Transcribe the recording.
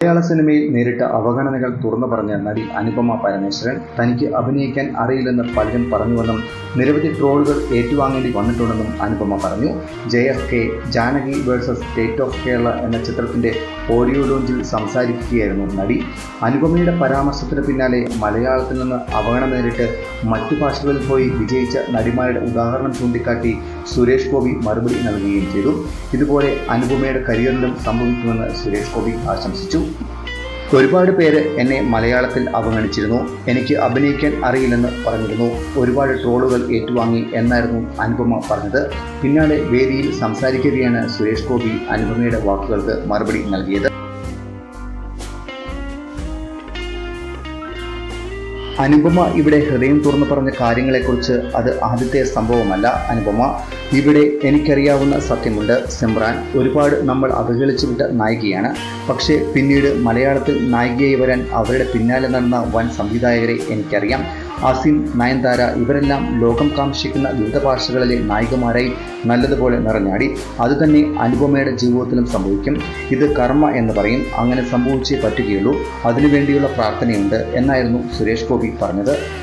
മലയാള സിനിമയിൽ നേരിട്ട അവഗണനകൾ തുറന്നു പറഞ്ഞ നടി അനുപമ പരമേശ്വരൻ തനിക്ക് അഭിനയിക്കാൻ അറിയില്ലെന്ന് പലരും പറഞ്ഞുവെന്നും നിരവധി ട്രോളുകൾ ഏറ്റുവാങ്ങേണ്ടി വന്നിട്ടുണ്ടെന്നും അനുപമ പറഞ്ഞു. JFK Janaki versus state of Kerala എന്ന ചിത്രത്തിന്റെ ഓഡിയോ ലോഞ്ചിൽ സംസാരിക്കുകയായിരുന്നു നടി. അനുപമയുടെ പരാമർശത്തിന് പിന്നാലെ മലയാളത്തിൽ നിന്ന് അവഗണന നേരിട്ട് മറ്റു ഭാഷകളിൽ പോയി വിജയിച്ച നടിമാരുടെ ഉദാഹരണം ചൂണ്ടിക്കാട്ടി സുരേഷ് ഗോപി മറുപടി നൽകുകയും ചെയ്തു. ഇതുപോലെ അനുപമയുടെ കരിയറിലും സംഭവിക്കുമെന്ന് സുരേഷ് ഗോപി ആശംസിച്ചു. ഒരുപാട് പേര് എന്നെ മലയാളത്തിൽ അവഗണിച്ചിരുന്നു. എനിക്ക് അഭിനയിക്കാൻ അറിയില്ലെന്ന് പറഞ്ഞിരുന്നു. ഒരുപാട് ട്രോളുകൾ ഏറ്റുവാങ്ങി എന്നായിരുന്നു അനുപമ പറഞ്ഞത്. പിന്നാലെ വേദിയിൽ സംസാരിക്കുകയാണ് സുരേഷ് ഗോപി അനുപമയുടെ വാക്കുകൾക്ക് മറുപടി നൽകിയത്. അനുപമ ഇവിടെ ഹൃദയം തുറന്നു പറഞ്ഞ കാര്യങ്ങളെക്കുറിച്ച് അത് ആദ്യത്തെ സംഭവമല്ല. അനുപമ ഇവിടെ എനിക്കറിയാവുന്ന സത്യമുണ്ട്. സിമ്രാൻ ഒരുപാട് നമ്മൾ അവഹേളിച്ചു വിട്ട നായികയാണ്. പക്ഷേ പിന്നീട് മലയാളത്തിൽ നായികയായി വരാൻ അവരുടെ പിന്നാലെ നടന്ന വൻ സംവിധായകരെ എനിക്കറിയാം. അസിൻ, നയൻതാര ഇവരെല്ലാം ലോകം കാംക്ഷിക്കുന്ന വിവിധ ഭാഷകളിലെ നായികമാരായി നല്ലതുപോലെ നിറഞ്ഞാടി. അതുതന്നെ അനുപമയുടെ ജീവിതത്തിലും സംഭവിക്കും. ഇത് കർമ്മ എന്ന് പറയും. അങ്ങനെ സംഭവിച്ചേ പറ്റുകയുള്ളൂ. അതിനുവേണ്ടിയുള്ള പ്രാർത്ഥനയുണ്ട് എന്നായിരുന്നു സുരേഷ് ഗോപി പറഞ്ഞത്.